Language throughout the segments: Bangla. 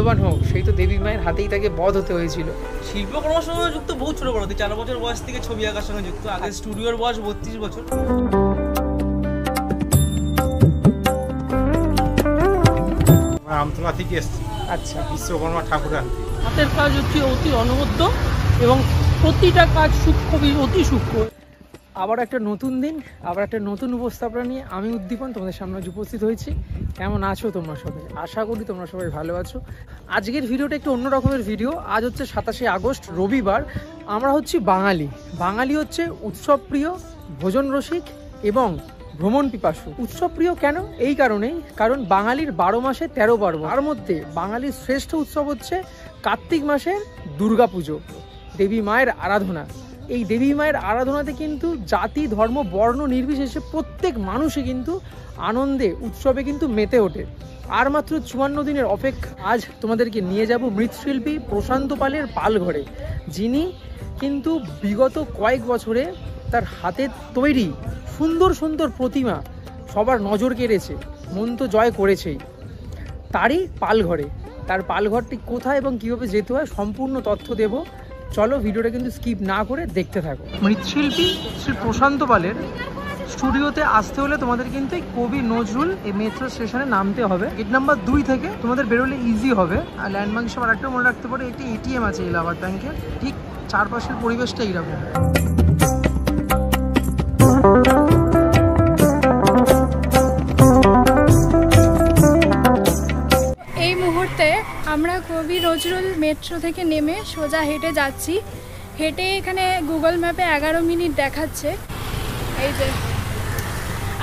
মূল্যবান হোক, সেই তো দেবী মায়ের হাতেই তাকে বধ হতে হয়েছিল। শিল্পকর্মের সঙ্গে যুক্ত বহু ছোট বড়, 4 বছর বয়স থেকে ছবি আঁকার সঙ্গে যুক্ত। আগে স্টুডিওর বয়স 32 বছর। আমতলা থেকে এসেছি। আচ্ছা, বিশ্বকর্মা ঠাকুরের হাতে। হাতের কাজ হচ্ছে অতি অনবদ্য এবং প্রতিটা কাজ সূক্ষ্ম, অতি সূক্ষ্ম। আবার একটা নতুন দিন, আবার একটা নতুন উপস্থাপনা নিয়ে আমি উদ্দীপন তোমাদের সামনে উপস্থিত হয়েছি। কেমন আছো তোমরা সবাই? আশা করি তোমরা সবাই ভালো আছো। আজকের ভিডিওটা একটু অন্য রকমের ভিডিও। আজ হচ্ছে 27শে আগস্ট, রবিবার। আমরা হচ্ছি বাঙালি। বাঙালি হচ্ছে উৎসব প্রিয়, ভোজন রসিক এবং ভ্রমণ পিপাসু। উৎসব প্রিয় কেন? এই কারণেই, কারণ বাঙালির 12 মাসে 13 পার্বণ। তার মধ্যে বাঙালির শ্রেষ্ঠ উৎসব হচ্ছে কার্তিক মাসের দুর্গা পুজো, দেবী মায়ের আরাধনা। এই দেবী মায়ের আরাধনাতে কিন্তু জাতি, ধর্ম, বর্ণ নির্বিশেষে প্রত্যেক মানুষই কিন্তু আনন্দে, উৎসবে কিন্তু মেতে ওঠে। আর মাত্র 54 দিনের অপেক্ষা। আজ তোমাদেরকে নিয়ে যাব মৃৎশিল্পী প্রশান্ত পালের পালঘরে, যিনি কিন্তু বিগত কয়েক বছরে তার হাতের তৈরি সুন্দর সুন্দর প্রতিমা সবার নজর কেড়েছে, মন তো জয় করেছেই। তারই পালঘরে, তার পালঘরটি কোথায় এবং কীভাবে যেতে হয় সম্পূর্ণ তথ্য দেব। চলো, ভিডিওটা কিন্তু স্কিপ না করে দেখতে থাকো। মৃৎশিল্পী শ্রী প্রশান্ত পালের স্টুডিওতে আসতে হলে তোমাদের কিন্তু এই কবি নজরুল এই মেট্রো স্টেশনে নামতে হবে। গেট নাম্বার 2 থেকে তোমাদের বেরোলে ইজি হবে। আর ল্যান্ডমার্ক হিসেবে আরেকটা মনে রাখতে পারো, একটি এটিএম আছে এলাহাবাদ ব্যাংকের। ঠিক চারপাশের পরিবেশটা এইরকম। এই মুহূর্তে আমরা কবি নজরুল মেট্রো থেকে নেমে সোজা হেঁটে যাচ্ছি। হেঁটে এখানে গুগল ম্যাপে 11 মিনিট দেখাচ্ছে। এই যে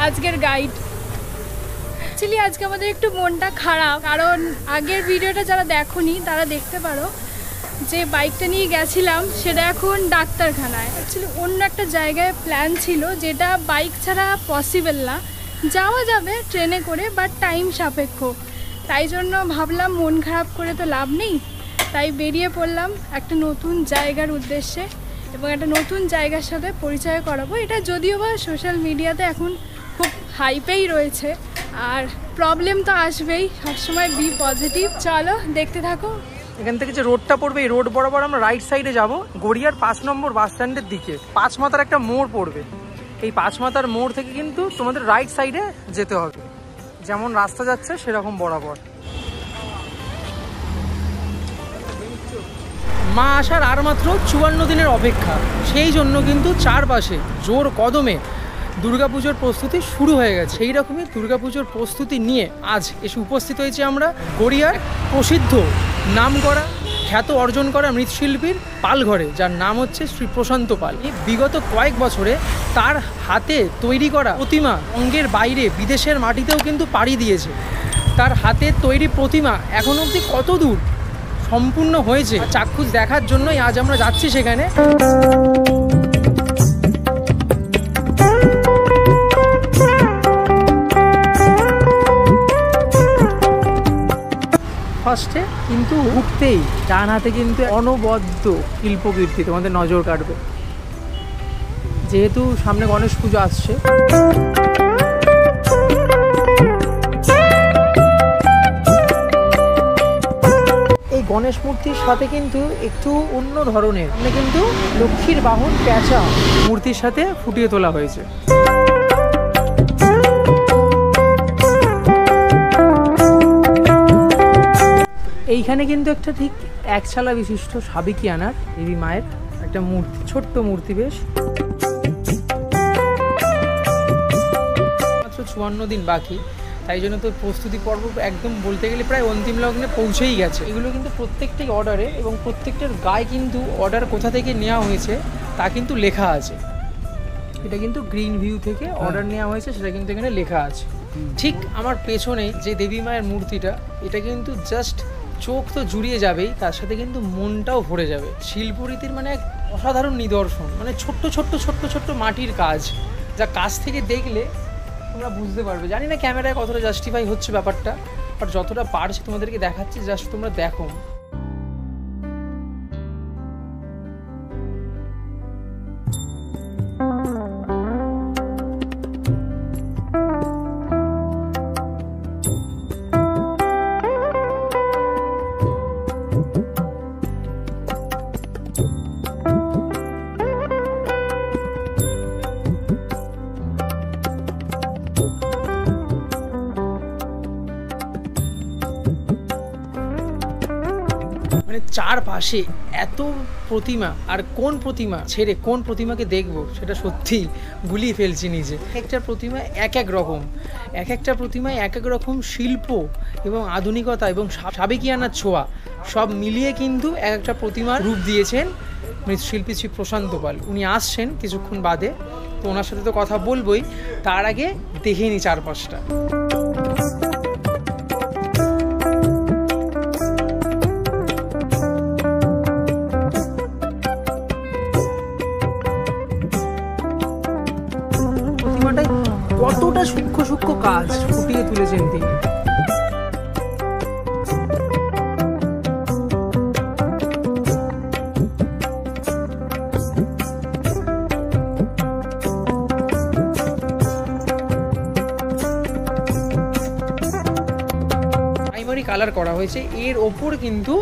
আজকের গাইড। অ্যাকচুয়ালি আজকে আমাদের একটু মনটা খারাপ, কারণ আগের ভিডিওটা যারা দেখোনি তারা দেখতে পারো যে বাইকটা নিয়ে গেছিলাম সেটা এখন ডাক্তারখানায়। অ্যাকচুয়ালি অন্য একটা জায়গায় প্ল্যান ছিল, যেটা বাইক ছাড়া পসিবল না। যাওয়া যাবে ট্রেনে করে, বাট টাইম সাপেক্ষ। তাই জন্য ভাবলাম মন খারাপ করে তো লাভ নেই, তাই বেরিয়ে পড়লাম একটা নতুন জায়গার উদ্দেশ্যে এবং একটা নতুন জায়গার সাথে পরিচয় করাবো। এটা যদিও বা সোশ্যাল মিডিয়াতে এখন খুব হাইপেই রয়েছে, আর প্রবলেম তো আসবেই, সবসময় বি পজিটিভ। চলো দেখতে থাকো। এখান থেকে যে রোডটা পড়বে, এই রোড বরাবর আমরা রাইট সাইডে যাব, গড়িয়ার 5 নম্বর বাস স্ট্যান্ডের দিকে। 5 মাথার একটা মোড় পড়বে। এই 5 মাথার মোড় থেকে কিন্তু তোমাদের রাইট সাইডে যেতে হবে, যেমন রাস্তা যাচ্ছে সেরকম বরাবর। মা আসার আর মাত্র 54 দিনের অপেক্ষা। সেই জন্য কিন্তু চারপাশে জোর কদমে দুর্গাপুজোর প্রস্তুতি শুরু হয়ে গেছে। সেই রকমই দুর্গাপুজোর প্রস্তুতি নিয়ে আজ এসে উপস্থিত হয়েছি আমরা গড়িয়ার প্রসিদ্ধ, নামকরা, খ্যাত অর্জন করা মৃৎশিল্পীর পালঘরে, যার নাম হচ্ছে শ্রী প্রশান্ত পাল। বিগত কয়েক বছরে তার হাতে তৈরি করা প্রতিমা অঙ্গের বাইরে বিদেশের মাটিতেও কিন্তু পাড়ি দিয়েছে। তার হাতের তৈরি প্রতিমা এখন অবধি কত দূর সম্পূর্ণ হয়েছে চাক্ষুষ দেখার জন্যই আজ আমরা যাচ্ছি সেখানে। ফার্স্টে কিন্তু ঢুকতেই ডান হাতে কিন্তু অনবদ্য শিল্পকীর্তি তোমাদের নজর কাটবে, যেহেতু সামনে গণেশ পুজো আসছে। এই গণেশ মূর্তির সাথে কিন্তু একটু অন্য ধরনের, মানে কিন্তু লক্ষ্মীর বাহন প্যাঁচা মূর্তির সাথে ফুটিয়ে তোলা হয়েছে। এইখানে কিন্তু একটা ঠিক 1 ছালা বিশিষ্ট সাবেকি আনার দেবী মায়ের একটা মূর্তি, ছোট্ট মূর্তি বেশ। মাত্র 54 দিন বাকি, তাই জন্য তো প্রস্তুতি পর্ব একদম বলতে গেলে প্রায় অন্তিম লগ্নে পৌঁছেই গেছে। এগুলো কিন্তু প্রত্যেকটাই অর্ডারে, এবং প্রত্যেকটার গায়ে কিন্তু অর্ডার কোথা থেকে নেওয়া হয়েছে তা কিন্তু লেখা আছে। এটা কিন্তু গ্রিন ভিউ থেকে অর্ডার নেওয়া হয়েছে, সেটা কিন্তু এখানে লেখা আছে। ঠিক আমার পেছনে যে দেবী মায়ের মূর্তিটা, এটা কিন্তু জাস্ট চোখ তো জুড়িয়ে যাবেই, তার সাথে কিন্তু মনটাও ভরে যাবে। শিল্পরীতির মানে এক অসাধারণ নিদর্শন, মানে ছোট্ট ছোট্ট ছোট্ট ছোট্ট মাটির কাজ, যা কাছ থেকে দেখলে তোমরা বুঝতে পারবে। জানি না ক্যামেরায় কতটা জাস্টিফাই হচ্ছে ব্যাপারটা, বাট যতটা পারছি তোমাদেরকে দেখাচ্ছি, জাস্ট তোমরা দেখো। মানে চারপাশে এত প্রতিমা, আর কোন প্রতিমা ছেড়ে কোন প্রতিমাকে দেখবো সেটা সত্যি গুলিয়ে ফেলছি নিজে। একটা প্রতিমা এক এক রকম, এক একটা প্রতিমায় এক এক রকম শিল্প এবং আধুনিকতা এবং সাবেকিয়ানার ছোঁয়া সব মিলিয়ে কিন্তু এক একটা প্রতিমার রূপ দিয়েছেন মৃৎশিল্পী শ্রী প্রশান্ত পাল। উনি আসছেন কিছুক্ষণ বাদে, তো ওনার সাথে তো কথা বলবোই, তার আগে দেখে নি চারপাশটা। প্রতিমাটায় কতটা সূক্ষ্ম সূক্ষ্ম কাজ ফুটিয়ে তুলেছেন তিনি। কালার করা হয়েছে, এর ওপর কিন্তু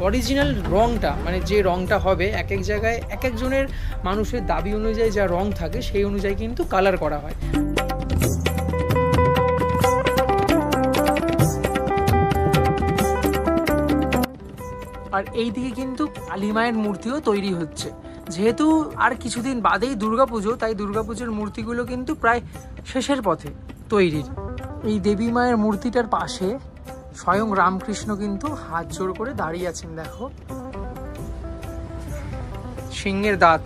অরিজিনাল রংটা, মানে যে রংটা হবে এক এক জায়গায় এক একজনের মানুষের দাবি অনুযায়ী যা রং থাকে সেই অনুযায়ী কিন্তু কালার করা হয়। আর এই দিকে কিন্তু কালী মায়ের মূর্তিও তৈরি হচ্ছে। যেহেতু আর কিছুদিন বাদেই দুর্গাপুজো, তাই দুর্গাপুজোর মূর্তিগুলো কিন্তু প্রায় শেষের পথে তৈরির। এই দেবী মায়ের মূর্তিটার পাশে স্বয়ং রামকৃষ্ণ কিন্তু হাত জোড় করে দাঁড়িয়ে আছেন, দেখো সিংহের দাঁত।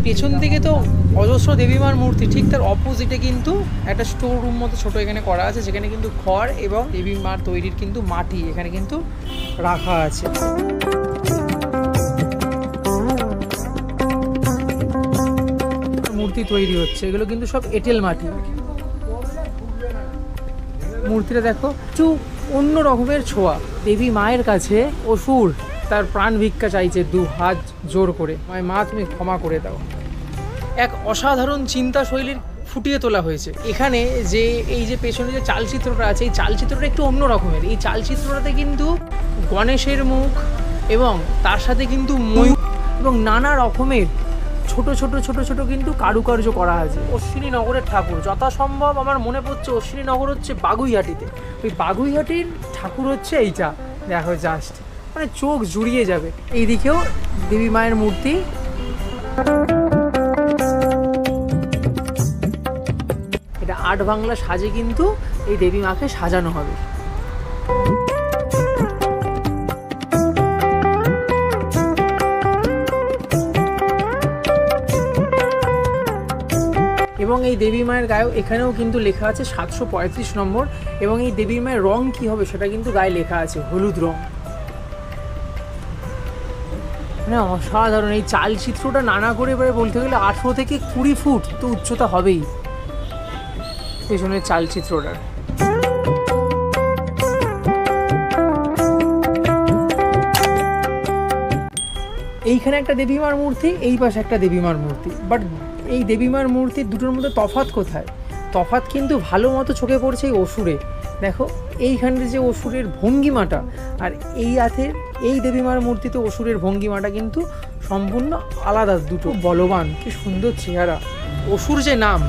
পেছন দিকে তো অজস্র দেবীমার মূর্তি, ঠিক তার অপোজিটে কিন্তু একটা স্টোর রুম মতো ছোট এখানে করা আছে, যেখানে কিন্তু খড় এবং দেবীমার তৈরির কিন্তু মাটি এখানে কিন্তু রাখা আছে। মূর্তি তৈরি হচ্ছে, এগুলো কিন্তু সব এঁটেল মাটি। মূর্তিটা দেখো একটু অন্য রকমের ছোঁয়া। দেবী মায়ের কাছে অসুর তার প্রাণ ভিক্ষা চাইছে দু হাত জোর করে, মা তুমি ক্ষমা করে দাও। এক অসাধারণ চিন্তা শৈলীর ফুটিয়ে তোলা হয়েছে এখানে। যে এই যে পেছনে যে চালচিত্রটা আছে, এই চালচিত্রটা একটু অন্য রকমের। এই চালচিত্রটাতে কিন্তু গণেশের মুখ এবং তার সাথে কিন্তু ময়ূর এবং নানা রকমের ছোট ছোট ছোট ছোট কিন্তু কারুকার্য করা আছে। অশ্বিনী নগরের ঠাকুর যথাসম্ভব আমার মনে পড়ছে অশ্বিনী নগর হচ্ছে বাগুইহাটিতে, ওই বাগুইহাটির ঠাকুর হচ্ছে এইটা, দেখো জাস্ট মানে চোখ জুড়িয়ে যাবে। এইদিকেও দেবী মায়ের মূর্তি, এটা আট বাংলা সাজে কিন্তু এই দেবী মাকে সাজানো হবে। এবং এই দেবী মায়ের গায়ে এখানেও কিন্তু লেখা আছে 735 নম্বর, এবং এই দেবী মায়ের রং কি হবে সেটা কিন্তু গায়ে লেখা আছে হলুদ রং। মানে অসাধারণ এই চালচিত্রটা, নানা করে এবারে বলতে গেলে 18 থেকে 20 ফুট তো উচ্চতা হবেই পেছনের চালচিত্রটার। এইখানে একটা দেবীমার মূর্তি, এই পাশে একটা দেবীমার মূর্তি, বাট এই দেবীমার মূর্তির দুটোর মধ্যে তফাৎ কোথায়? তফাৎ কিন্তু ভালো মতো চোখে পড়ছে এই অসুরে। দেখো এইখানের যে অসুরের ভঙ্গিমাটা আর এই হাতের এই দেবীমার মূর্তিতে অসুরের ভঙ্গিমাটা কিন্তু সম্পূর্ণ আলাদা, দুটো বলবান, কি সুন্দর চেহারা। অসুর যে নাম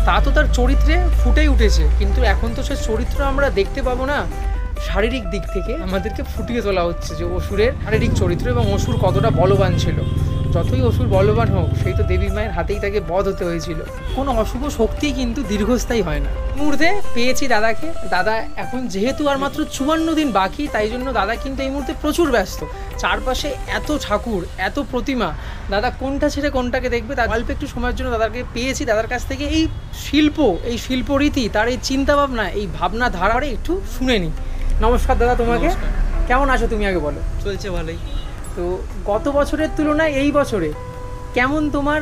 তা তো তার চরিত্রে ফুটেই উঠেছে, কিন্তু এখন তো সে চরিত্র আমরা দেখতে পাবো না। শারীরিক দিক থেকে আমাদেরকে ফুটিয়ে তোলা হচ্ছে যে অসুরের শারীরিক চরিত্র এবং অসুর কতটা বলবান ছিল। যতই অসুর বলবান হোক, সেই তো দেবী মায়ের হাতেই তাকে বধ হতে হয়েছিল। কোনো অশুভ শক্তি কিন্তু দীর্ঘস্থায়ী হয় না। মুহূর্তে পেয়েছি দাদাকে। দাদা এখন যেহেতু আর মাত্র 54 দিন বাকি, তাই জন্য দাদা কিন্তু এই মুহূর্তে প্রচুর ব্যস্ত। চারপাশে এত ঠাকুর, এত প্রতিমা, দাদা কোনটা ছেড়ে কোনটাকে দেখবে। তার অল্প একটু সময়ের জন্য দাদাকে পেয়েছি। দাদার কাছ থেকে এই শিল্পরীতি, তার এই চিন্তাভাবনা, এই ভাবনা ধারারে একটু শুনে নিই। নমস্কার দাদা তোমাকে। কেমন আছো তুমি আগে বলো? চলছে ভালোই। তো গত বছরের তুলনায় এই বছরে কেমন তোমার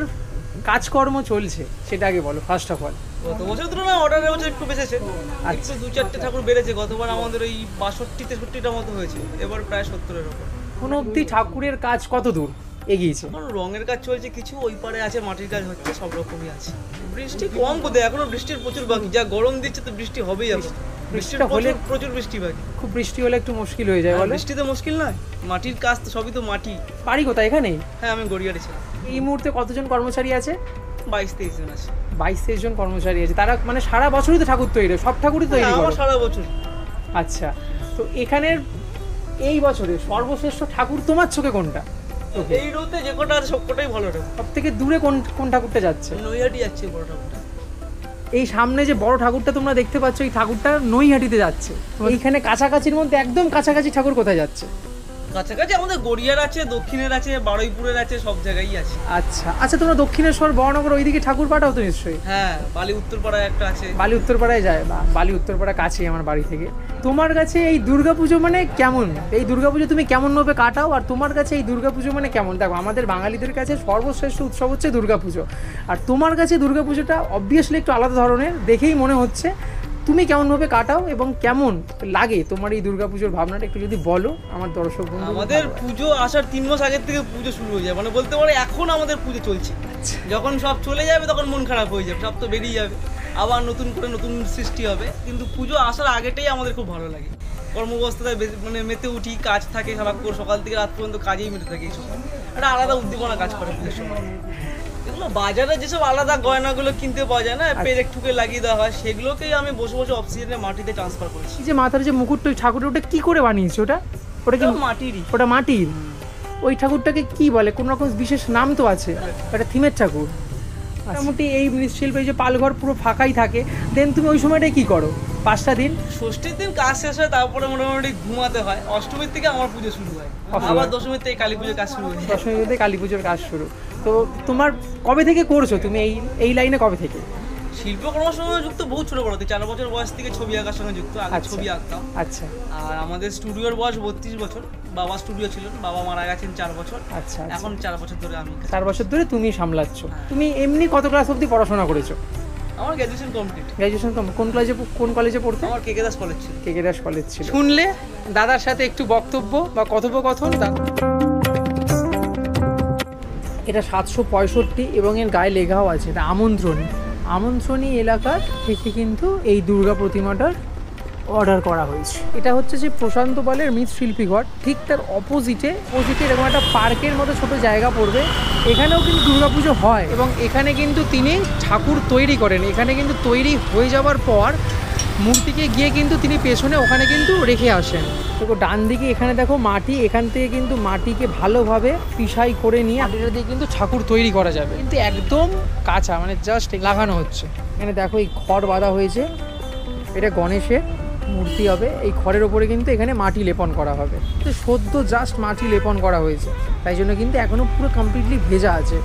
কাজকর্ম চলছে সেটা আগে বলো ফার্স্ট অফ অল। গত বছর তুলনায় অর্ডারের বছর একটু বেড়েছে, একটু 2-4টে ঠাকুর বেড়েছে। গতবার আমাদের ওই 62-63টা মতো হয়েছে, এবার প্রায় 70-এর উপর। কোন অবধি ঠাকুরের কাজ কত দূর এগিয়েছে? এখন রঙের কাজ চলছে কিছু, ওই পারে আছে মাটির কাজ হচ্ছে, সব রকমই আছে। বৃষ্টি কম কোথায়, এখনো বৃষ্টির প্রচুর বাকি। যা গরম দিচ্ছে তো বৃষ্টি হবেই। এখন বৃষ্টির হলে প্রচুর বৃষ্টি বাকি। খুব বৃষ্টি হলে একটু মুশকিল হয়ে যায়। বৃষ্টি তো মুশকিল নয়, মাটির কাজ তো সবই তো মাটি। বাড়ি কোথায়? এখানেই? হ্যাঁ, আমি গড়িয়ারে ছিলাম। এই মুহূর্তে কতজন কর্মচারী আছে? 22-23 জন আছে। 22-23 জন কর্মচারী আছে। তারা মানে সারা বছরই তো ঠাকুর তৈরি, সব ঠাকুরই তৈরি করে? সারা বছর। আচ্ছা, তো এখানের এই বছরে সর্বশ্রেষ্ঠ ঠাকুর তোমার চোখে কোনটা? এই রোতে যে কটা আছে সবকটাই ভালো ঠাকুর। সব থেকে দূরে কোন ঠাকুরটা যাচ্ছে? নৈহাটি যাচ্ছে বড় ঠাকুরটা। এই সামনে যে বড় ঠাকুরটা তোমরা দেখতে পাচ্ছ, এই ঠাকুরটা নৈহাটিতে যাচ্ছে। এইখানে কাছাকাছির মধ্যে একদম কাছাকাছি ঠাকুর কোথায় যাচ্ছে? কাছাকাছি আমাদের গড়িয়ার আছে, দক্ষিণের আছে, বারুইপুরের আছে, সব জায়গায় আছে। আচ্ছা আচ্ছা, তোমরা দক্ষিণেশ্বর বড়নগর ওইদিকে ঠাকুর পাঠাও তো নিশ্চয়ই? হ্যাঁ, বালি উত্তরপাড়ায় একটা আছে। বালি উত্তরপাড়ায় যায়, বা বালি উত্তরপাড়া কাছেই আমার বাড়ি থেকে। তোমার কাছে এই দুর্গাপুজো মানে কেমন? এই দুর্গাপুজো তুমি কেমনভাবে কাটাও? আর তোমার কাছে এই দুর্গাপুজো মানে কেমন? দেখো, আমাদের বাঙালিদের কাছে সর্বশ্রেষ্ঠ উৎসব হচ্ছে দুর্গাপুজো, আর তোমার কাছে দুর্গাপুজোটা অবভিয়াসলি একটু আলাদা ধরনের, দেখেই মনে হচ্ছে। তুমি কেমনভাবে কাটাও এবং কেমন লাগে তোমার এই দুর্গাপুজোর ভাবনাটা একটু যদি বলো আমার দর্শক বন্ধু। আমাদের পুজো আসার 3 মাস আগের থেকে পুজো শুরু হয়ে যায়, মানে বলতে পারে এখন আমাদের পুজো চলছে। যখন সব চলে যাবে তখন মন খারাপ হয়ে যাবে, সব তো বেরিয়ে যাবে, আবার নতুন করে নতুন সৃষ্টি হবে। কিন্তু পুজো আসার আগেটাই আমাদের খুব ভালো লাগে। কর্মব্যস্ততায় মানে মেতে উঠি, কাজ থাকে সারাক্ষণ, সকাল থেকে রাত পর্যন্ত কাজেই মেতে থাকে। এই সময় একটা আলাদা উদ্দীপনা কাজ করে পুজোর সময়। এগুলো বাজারে যেসব আলাদা গয়নাগুলো কিনতে পাওয়া যায় না, পেরেক ঠুকে লাগিয়ে দেওয়া হয়, সেগুলোকেই আমি বসে বসে অক্সিজেনে মাটিতে ট্রান্সফার করেছি। যে মাথার যে মুকুটটা ওই ঠাকুরের, ওটা কি করে বানিয়েছে? ওটা কি মাটিরই? ওটা মাটির? ওই ঠাকুরটাকে কি বলে? কোন রকম বিশেষ নাম তো আছে? এটা থিমের ঠাকুর। মোটামুটি এই মৃৎশিল্পে যে পালঘর পুরো ফাঁকাই থাকে, দেন তুমি ওই সময়টায় কি করো? 5টা দিন, ষষ্ঠীর দিন কাজ শেষ হয়, তারপরে মোটামুটি ঘুমাতে হয়। অষ্টমীর থেকে আমার পুজো শুরু হয়, আবার দশমীর থেকে কালী পুজোর কাজ শুরু হয়। দশমীর থেকে কালী পুজোর কাজ শুরু। তো তোমার কবে থেকে করছো তুমি এই লাইনে? কবে থেকে? শিল্পকর্মের সঙ্গে যুক্ত বহু ছোট বড়, 4 বছর বয়স থেকে ছবি আঁকার সঙ্গে যুক্ত। আগে ছবি আঁকতাম। আচ্ছা। আর আমাদের স্টুডিওর বয়স 32 বছর। বাবা স্টুডিও ছিলেন, বাবা মারা গেছেন 4 বছর। আচ্ছা, এখন 4 বছর ধরে আমি। 4 বছর ধরে তুমি সামলাচ্ছ। তুমি এমনি কত ক্লাস অবধি পড়াশোনা করেছো? আমার গ্র্যাজুয়েশন কমপ্লিট। গ্র্যাজুয়েশন কোন কলেজে পড়তে? আমার কেকে দাস কলেজ ছিল। কেকে দাস কলেজ ছিল। শুনলে দাদার সাথে একটু বক্তব্য বা কথোপকথন। এটা 765 এবং এর গায়ে লেখাও আছে এটা আমন্ত্রণী এলাকা থেকে কিন্তু এই দুর্গা প্রতিমাটার অর্ডার করা হয়েছে। এটা হচ্ছে যে প্রশান্ত পালের মৃৎশিল্পী ঘর, ঠিক তার অপোজিটে এরকম একটা পার্কের মতো ছোট জায়গা পড়বে। এখানেও কিন্তু দুর্গাপুজো হয় এবং এখানে কিন্তু তিনি ঠাকুর তৈরি করেন। এখানে কিন্তু তৈরি হয়ে যাওয়ার পর মূর্তিকে গিয়ে কিন্তু তিনি পেছনে ওখানে কিন্তু রেখে আসেন। দেখো ডান দিকে এখানে দেখো মাটি, এখান থেকে কিন্তু মাটিকে ভালোভাবে পিসাই করে নিয়ে মাটিটা দিয়ে কিন্তু ঠাকুর তৈরি করা যাবে, কিন্তু একদম কাঁচা, মানে জাস্ট লাগানো হচ্ছে। এখানে দেখো এই খড় বাঁধা হয়েছে, এটা গণেশের মূর্তি হবে। এই খড়ের ওপরে কিন্তু এখানে মাটি লেপন করা হবে। তো সদ্য জাস্ট মাটি লেপন করা হয়েছে, তাই জন্য কিন্তু এখনো পুরো কমপ্লিটলি ভেজা আছে।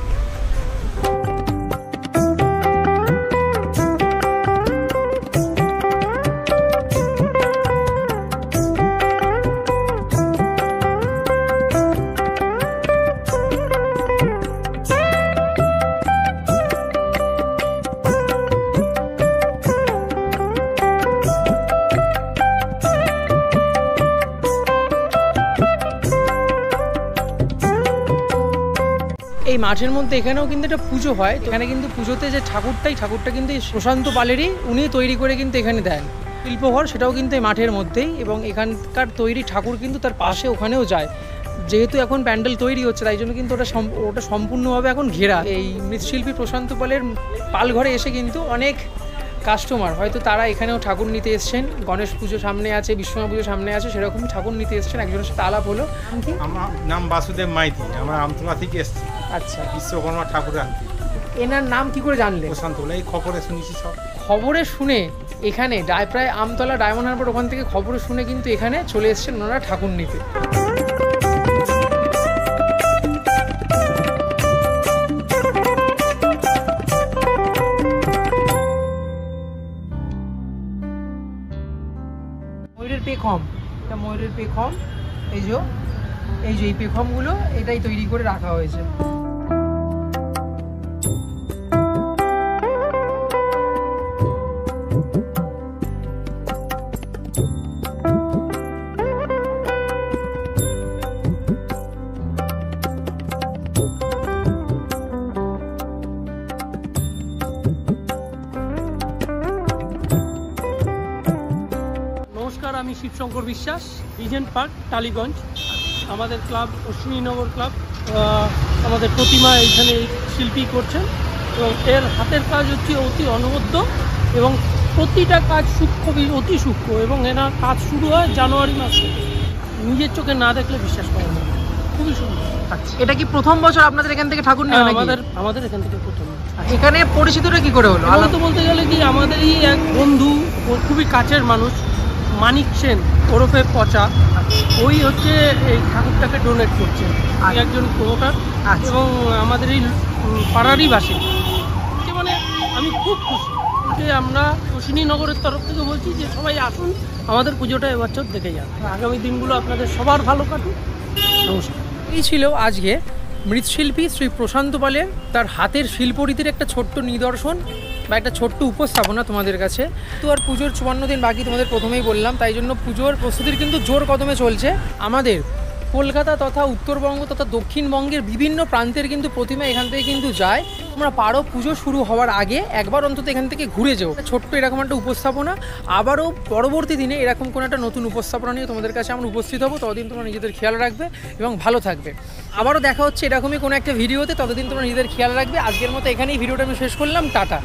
এই মাঠের মধ্যে এখানেও কিন্তু একটা পুজো হয়। এখানে কিন্তু পুজোতে যে ঠাকুরটা কিন্তু এই প্রশান্ত পালেরই, উনি তৈরি করে কিন্তু এখানে দেন। শিল্পঘর সেটাও কিন্তু এই মাঠের মধ্যেই, এবং এখানকার তৈরি ঠাকুর কিন্তু তার পাশে ওখানেও যায়। যেহেতু এখন প্যান্ডেল তৈরি হচ্ছে তাই জন্য কিন্তু ওটা সম্পূর্ণভাবে এখন ঘেরা। এই মৃৎশিল্পী প্রশান্ত পালের পালঘরে এসে কিন্তু অনেক কাস্টমার হয়তো তারা এখানেও ঠাকুর নিতে এসছেন। গণেশ পুজো সামনে আছে, বিশ্বকর্মা পুজো সামনে আছে, সেরকমই ঠাকুর নিতে এসছেন। একজনের সাথে আলাপ হলো। আমার নাম বাসুদেব মাইতি, আমরা আমতলা থেকে এসেছি। আচ্ছা, বিশ্বকর্মা ঠাকুর আনতে। এনার নাম কি করে জানলে? প্রশান্ত, এই খবরে শুনেছি, সব খবরে শুনে এখানে প্রায় আমতলা ডায়মন্ড হারবার ওখান থেকে খবরে শুনে কিন্তু এখানে চলে এসছেন ওনারা ঠাকুর নিতে। ময়ূরের পেখম, এটা ময়ূরের পেখম। এই যে এই পেখমগুলো এটাই তৈরি করে রাখা হয়েছে। নমস্কার, আমি শিবশঙ্কর বিশ্বাস, রিজেন্ট পার্ক, টালিগঞ্জ। আমাদের ক্লাব অশ্বিনীনগর ক্লাব, আমাদের প্রতিমা এইখানে শিল্পী করছেন এবং এর হাতের কাজ হচ্ছে অতি অনবদ্য এবং প্রতিটা কাজ সূক্ষ্ম, অতি সূক্ষ্ম, এবং এনার কাজ শুরু হয় জানুয়ারি মাস থেকে। নিজের চোখে না দেখলে বিশ্বাস করা যায় না, খুবই সুন্দর। আচ্ছা, এটা কি প্রথম বছর আপনাদের এখান থেকে ঠাকুর নেওয়া? আমাদের এখান থেকে প্রথম। এখানে পরিচিতটা কি করে হলো? আলাদা বলতে গেলে কি, আমাদেরই এক বন্ধু, ওর খুবই কাছের মানুষ, মানিক সেন ওরফে পচা, ওই হচ্ছে এই ঠাকুরটাকে ডোনেট করছে, একজন প্রমোটার এবং আমাদের এই পাড়ারই বাসিন্দা। মানে আমি খুব খুশি যে আমরা অশ্বিনীনগরের তরফ থেকে বলছি যে সবাই আসুন, আমাদের পুজোটা এবছর দেখে যান। আগামী দিনগুলো আপনাদের সবার ভালো কাটুক। নমস্কার। এই ছিল আজকে মৃৎশিল্পী শ্রী প্রশান্ত পালের তার হাতের শিল্পরীতির একটা ছোট্ট নিদর্শন বা একটা ছোট্ট উপস্থাপনা তোমাদের কাছে। তো আর পুজোর 54 দিন বাকি, তোমাদের প্রথমেই বললাম, তাই জন্য পুজোর প্রস্তুতির কিন্তু জোর কদমে চলছে। আমাদের কলকাতা তথা উত্তরবঙ্গ তথা দক্ষিণবঙ্গের বিভিন্ন প্রান্তের কিন্তু প্রতিমা এখান থেকে কিন্তু যায়। তোমরা পারো পুজো শুরু হওয়ার আগে একবার অন্তত এখান থেকে ঘুরে যাও। ছোট্ট এরকম একটা উপস্থাপনা, আবারও পরবর্তী দিনে এরকম কোনো একটা নতুন উপস্থাপনা নিয়ে তোমাদের কাছে আমরা উপস্থিত হবো। ততদিন তোমরা নিজেদের খেয়াল রাখবে এবং ভালো থাকবে। আবারও দেখা হচ্ছে এরকমই কোনো একটা ভিডিওতে, ততদিন তোমরা নিজেদের খেয়াল রাখবে। আজকের মতো এখানেই ভিডিওটা আমি শেষ করলাম। টাটা।